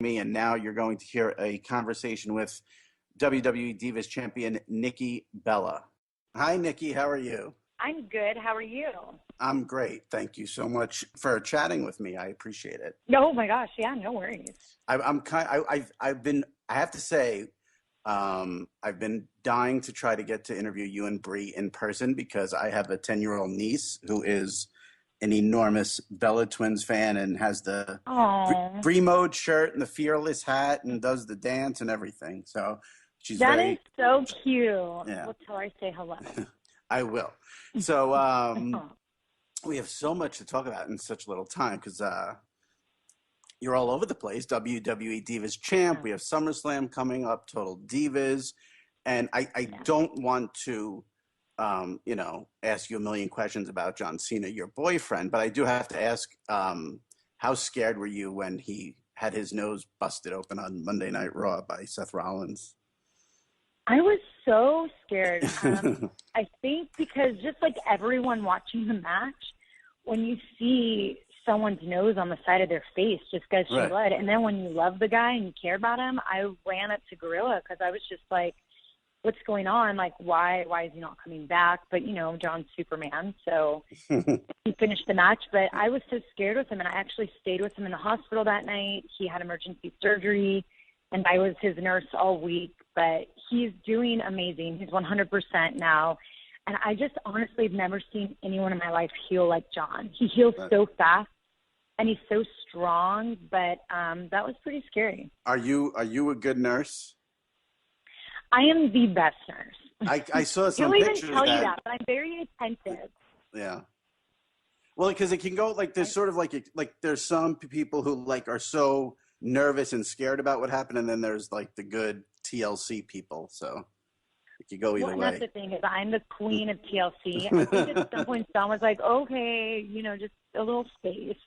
Me, and now you're going to hear a conversation with WWE Divas champion Nikki Bella. Hi, Nikki. How are you? I'm good. How are you? I'm great. Thank you so much for chatting with me. I appreciate it. Oh my gosh, yeah, no worries. I've been. I have to say, I've been dying to try to get to interview you and Bree in person because I have a 10-year-old niece who is an enormous Bella Twins fan and has the Oh, Bree mode shirt and the fearless hat and does the dance and everything. So she's that very is so cute. yeah. We'll tell her I say hello. I will. So we have so much to talk about in such little time because you're all over the place. WWE Divas champ. We have SummerSlam coming up. Total Divas, and I don't want to ask you a million questions about John Cena, your boyfriend, but I do have to ask, how scared were you when he had his nose busted open on Monday Night Raw by Seth Rollins? I was so scared. I think because just like everyone watching the match, when you see someone's nose on the side of their face just gush blood, and then when you love the guy and you care about him, I ran up to Gorilla because I was just like, what's going on? Like, why is he not coming back? But, John's Superman, so he finished the match. But I was so scared with him, and I actually stayed with him in the hospital that night. He had emergency surgery, and I was his nurse all week. But he's doing amazing. He's 100% now. And I just honestly have never seen anyone in my life heal like John. He heals so fast, and he's so strong. But that was pretty scary. Are you a good nurse? I am the best nurse. I saw some He'll pictures even tell you that, but I'm very attentive. Yeah. Well, because it can go like there's sort of like there's some people who like are so nervous and scared about what happened, and then there's like the good TLC people. So it could go either way. That's the thing is I'm the queen of TLC. I think at some point Don was like, okay, just a little space.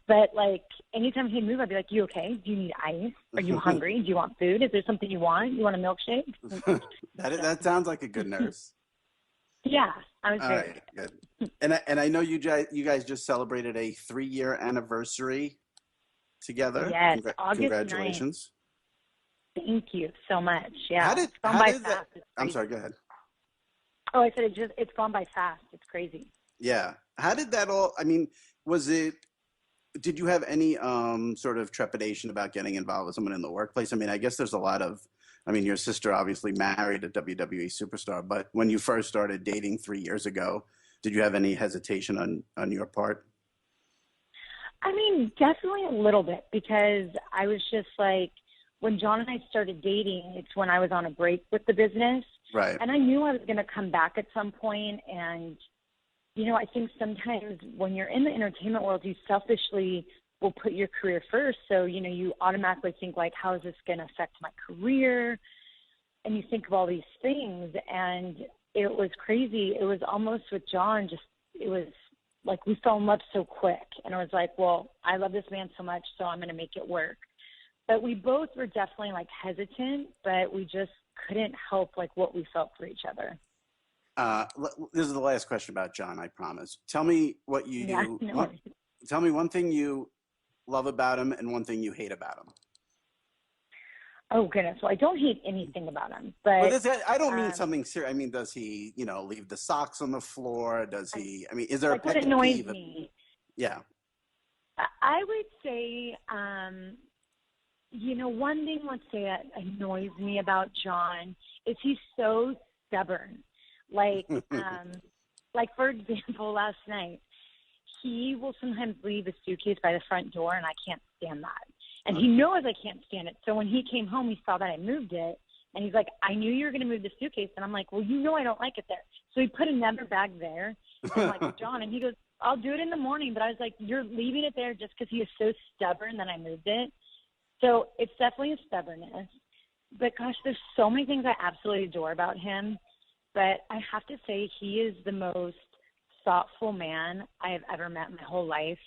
But like anytime he'd move, I'd be like, you okay? Do you need ice? Are you hungry? Do you want food? Is there something you want? You want a milkshake? That sounds like a good nurse. Yeah, I was very good. And I know you guys just celebrated a 3-year anniversary together. Yes, August congratulations. 9th. Thank you so much. Yeah, how did that? I'm sorry. Go ahead. Oh, I said it's gone by fast. It's crazy. Yeah. How did that all? I mean, did you have any sort of trepidation about getting involved with someone in the workplace? I mean, I guess there's a lot of. I mean, your sister obviously married a WWE superstar, but when you first started dating 3 years ago, did you have any hesitation on your part? I mean, definitely a little bit because I was just like, when John and I started dating, it's when I was on a break with the business. Right. And I knew I was going to come back at some point. And, I think sometimes when you're in the entertainment world, you selfishly will put your career first. So, you automatically think like, how is this going to affect my career? And you think of all these things. And it was crazy. It was almost with John, it was like we fell in love so quick. And I was like, well, I love this man so much, so I'm going to make it work. But we both were definitely like hesitant, but we just couldn't help like what we felt for each other. This is the last question about John, I promise. Tell me what tell me one thing you love about him and one thing you hate about him. Oh goodness. Well, I don't hate anything about him, but I don't mean something serious. I mean, does he, leave the socks on the floor? Does he, is there like what annoys me? Yeah. I would say, one thing, let's say, that annoys me about John is he's so stubborn. Like, for example, last night, he will sometimes leave a suitcase by the front door, and I can't stand that. And he knows I can't stand it. So when he came home, he saw that I moved it, and he's like, I knew you were going to move the suitcase. And I'm like, well, I don't like it there. So he put another bag there. And I'm like, John, and he goes, I'll do it in the morning. But I was like, you're leaving it there just because he is so stubborn that I moved it. So it's definitely a stubbornness. But, gosh, there's so many things I absolutely adore about him. But I have to say he is the most thoughtful man I have ever met in my whole life.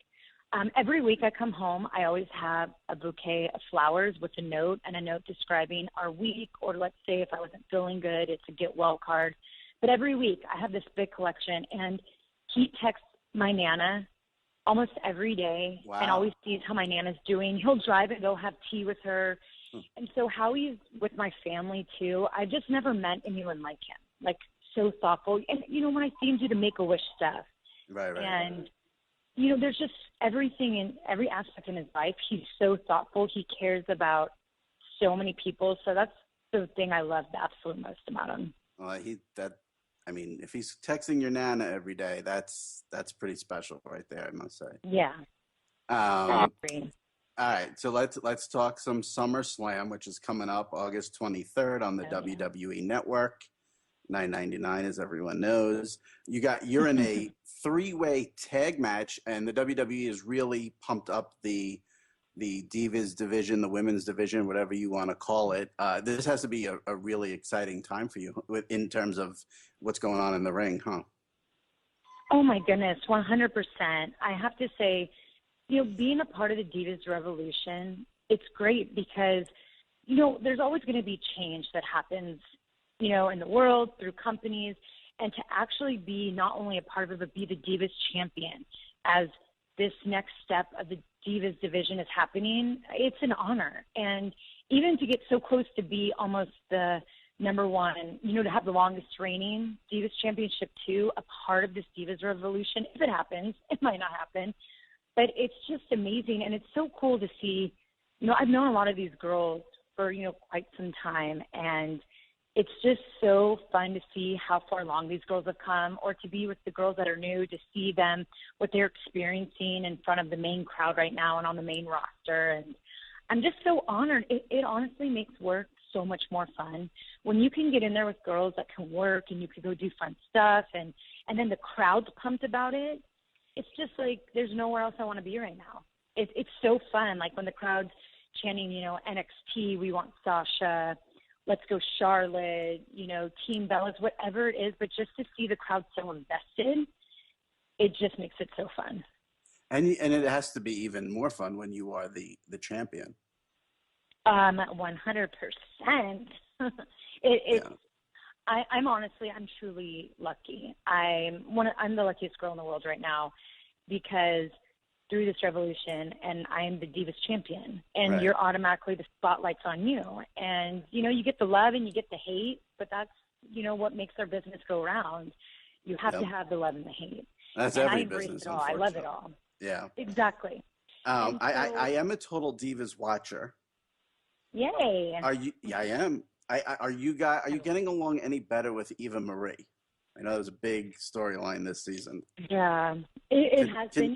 Every week I come home, I always have a bouquet of flowers with a note and a note describing our week, or let's say if I wasn't feeling good, it's a get well card. But every week I have this big collection, and he texts my Nana almost every day and Wow. always sees how my Nana's doing. He'll drive and go have tea with her. And so how he's with my family too, I just never met anyone like him. Like so thoughtful. And when I see him do the Make-A-Wish stuff, Right. and there's just everything in every aspect in his life. He's so thoughtful. He cares about so many people. So that's the thing I love the absolute most about him. Well, if he's texting your Nana every day, that's pretty special right there, I must say. Yeah. I Um, agree. all right, so let's talk some SummerSlam, which is coming up August 23rd on the Oh, yeah. WWE Network. $9.99, as everyone knows. You're in a three-way tag match, and the WWE has really pumped up the Divas division, the women's division, whatever you want to call it. This has to be a really exciting time for you in terms of what's going on in the ring, huh? Oh my goodness, 100%. I have to say, being a part of the Divas Revolution, it's great because, there's always going to be change that happens, in the world through companies, and to actually be not only a part of it, but be the Divas champion as this next step of the Divas division is happening, it's an honor. And even to get so close to be almost the number one, to have the longest reigning Divas championship too, a part of this Divas Revolution, if it happens, it might not happen, but it's just amazing. And it's so cool to see, I've known a lot of these girls for, quite some time, and it's just so fun to see how far along these girls have come, or to be with the girls that are new, to see them, what they're experiencing in front of the main crowd right now and on the main roster. And I'm just so honored. It honestly makes work so much more fun when you can get in there with girls that can work and you can go do fun stuff, and then the crowd's pumped about it. It's just like there's nowhere else I want to be right now. It's so fun. Like when the crowd's chanting, NXT, we want Sasha, let's go Charlotte, Team Bellas, whatever it is, but just to see the crowd so invested, it just makes it so fun. And it has to be even more fun when you are the champion. 100%. Yeah. I'm truly lucky. I'm the luckiest girl in the world right now because through this revolution, and I am the Divas champion, and Right. you're automatically, the spotlight's on you, and you get the love and you get the hate, but that's what makes our business go around. You have to have the love and the hate. That's and every I embrace business, it all. I love it unfortunately. all. Yeah. Exactly. I am a total Divas watcher. Yay. Are you? Yeah, I am. Are you getting along any better with Eva Marie? I know there's a big storyline this season. Yeah, it has been.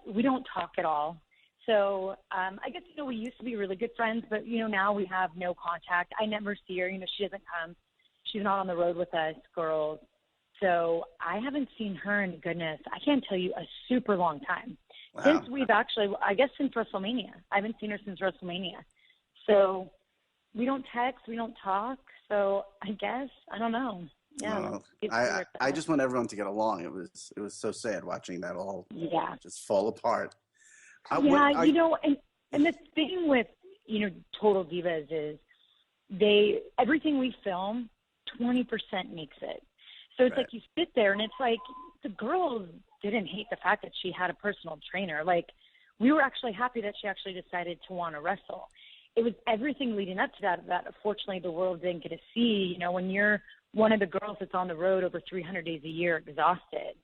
We don't talk at all. So I guess, we used to be really good friends, but, now we have no contact. I never see her. She doesn't come. She's not on the road with us girls. So I haven't seen her in, goodness, I can't tell you, a super long time. Wow. Since we've actually, I guess since WrestleMania. I haven't seen her since WrestleMania. So we don't text, we don't talk. So I guess, I don't know. Yeah. Well, I just want everyone to get along. It was so sad watching that all just fall apart. And the thing with, Total Divas is everything we film, 20% makes it. So it's like you sit there and it's like the girls didn't hate the fact that she had a personal trainer. Like, we were actually happy that she actually decided to want to wrestle. It was everything leading up to that unfortunately the world didn't get to see. When you're one of the girls that's on the road over 300 days a year, exhausted,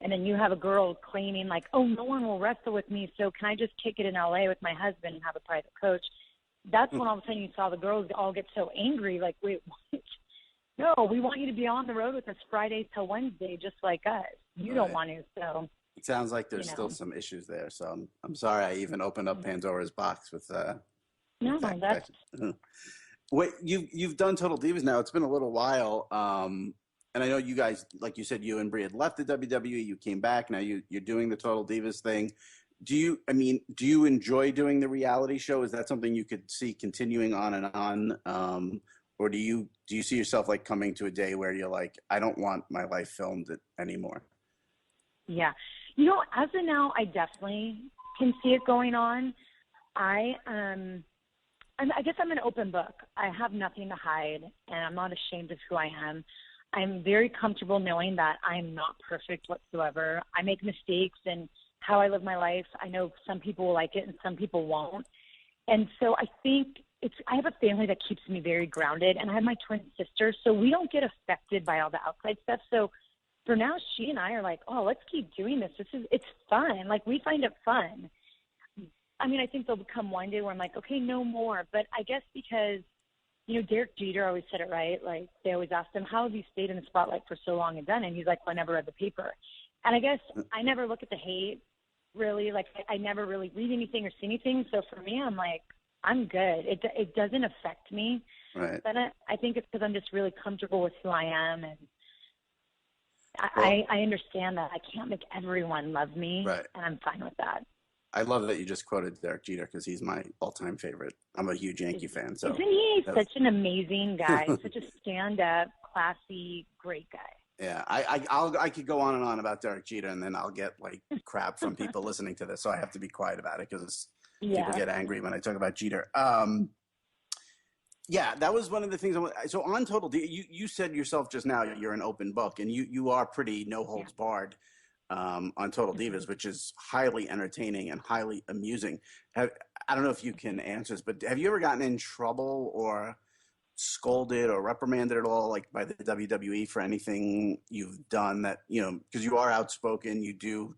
and then you have a girl claiming like, oh, no one will wrestle with me, so can I just kick it in LA with my husband and have a private coach? That's when all of a sudden you saw the girls all get so angry, like, wait, what? No, we want you to be on the road with us Friday till Wednesday, just like us. You don't want to, so. It sounds like there's still some issues there, so I'm sorry I even opened up Pandora's box with No, that's. What you've done Total Divas now. It's been a little while, and I know you guys, like you said, you and Brie had left the WWE. You came back. Now you're doing the Total Divas thing. Do you enjoy doing the reality show? Is that something you could see continuing on and on, or do you see yourself like coming to a day where you're like, I don't want my life filmed anymore? Yeah, as of now, I definitely can see it going on. I guess I'm an open book. I have nothing to hide, and I'm not ashamed of who I am. I'm very comfortable knowing that I'm not perfect whatsoever. I make mistakes, and how I live my life. I know some people will like it and some people won't. And so I think I have a family that keeps me very grounded, and I have my twin sister, so we don't get affected by all the outside stuff. So for now, she and I are like, oh, let's keep doing this. It's fun. Like, we find it fun. I mean, I think there'll come one day where I'm like, okay, no more. But I guess because, you know, Derek Jeter always said it right. Like, they always asked him, how have you stayed in the spotlight for so long and done it? And he's like, well, I never read the paper. And I guess I never look at the hate, really. Like, I never really read anything or see anything. So for me, I'm like, I'm good. It doesn't affect me. Right. But I think it's because I'm just really comfortable with who I am. And I understand that I can't make everyone love me. Right. And I'm fine with that. I love that you just quoted Derek Jeter because he's my all-time favorite. I'm a huge Yankee fan. So isn't he such an amazing guy? Such a stand-up, classy, great guy. Yeah, I could go on and on about Derek Jeter, and then I'll get like crap from people listening to this, so I have to be quiet about it because people get angry when I talk about Jeter. Yeah, that was one of the things. So on Total Divas, you said yourself just now you're an open book, and you are pretty no holds barred on Total Divas, which is highly entertaining and highly amusing. I don't know if you can answer this, but have you ever gotten in trouble or scolded or reprimanded at all, like by the WWE for anything you've done that, you know, because you are outspoken, you do,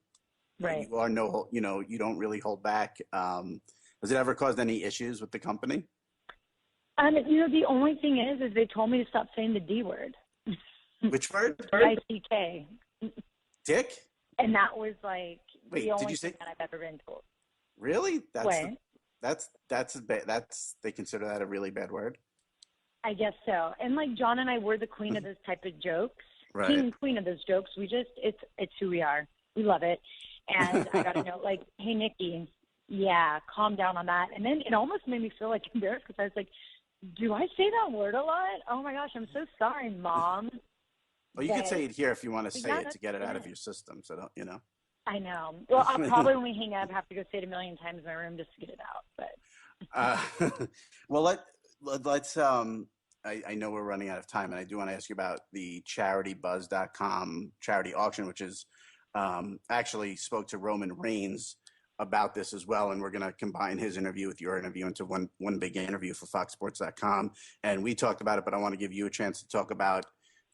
right? You are you don't really hold back. Has it ever caused any issues with the company? You know, the only thing is they told me to stop saying the D word. Which word? DICK. Dick? And that was like the only thing that I've ever been told. Really? That's they consider that a really bad word? I guess so. And like John and I were the queen of those type of jokes. Right. King and queen of those jokes. It's who we are. We love it. And I got to know, like, hey, Nikki, calm down on that. And then it almost made me feel like embarrassed because I was like, do I say that word a lot? Oh my gosh, I'm so sorry, Mom. Well, you could say it here if you want to say it to get it out of your system. So don't, you know. I know. Well, I'll probably when we hang up have to go say it a million times in my room just to get it out. But well, let's. I know we're running out of time, and I do want to ask you about the CharityBuzz.com charity auction, which is actually spoke to Roman Reigns about this as well, and we're going to combine his interview with your interview into one big interview for FoxSports.com. And we talked about it, but I want to give you a chance to talk about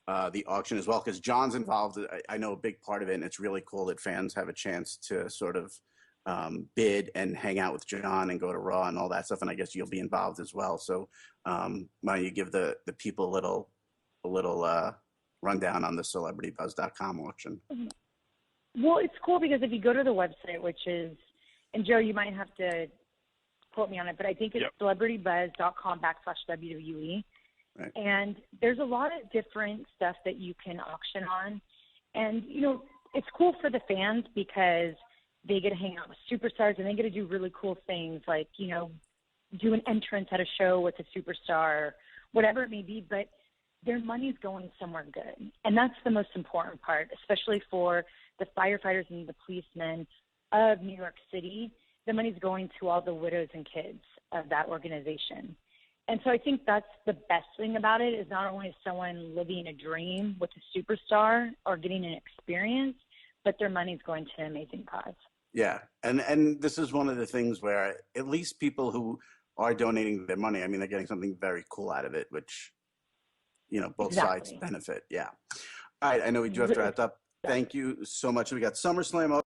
the auction as well, because John's involved. I know a big part of it, and it's really cool that fans have a chance to sort of bid and hang out with John and go to Raw and all that stuff. And I guess you'll be involved as well. So why don't you give the people a little rundown on the CelebrityBuzz.com auction? Well, it's cool because if you go to the website, which is, and Joe, you might have to quote me on it, but I think it's CelebrityBuzz.com/WWE. Right. And there's a lot of different stuff that you can auction on. And, you know, it's cool for the fans because they get to hang out with superstars and they get to do really cool things like, you know, do an entrance at a show with a superstar, whatever it may be. But their money's going somewhere good. And that's the most important part, especially for the firefighters and the policemen of New York City. The money's going to all the widows and kids of that organization. And so I think that's the best thing about it is not only is someone living a dream with a superstar or getting an experience, but their money's going to an amazing cause. Yeah. And this is one of the things where at least people who are donating their money, I mean, they're getting something very cool out of it, which, you know, both sides benefit. Yeah. All right. I know we do have to wrap up. Thank you so much. We got SummerSlam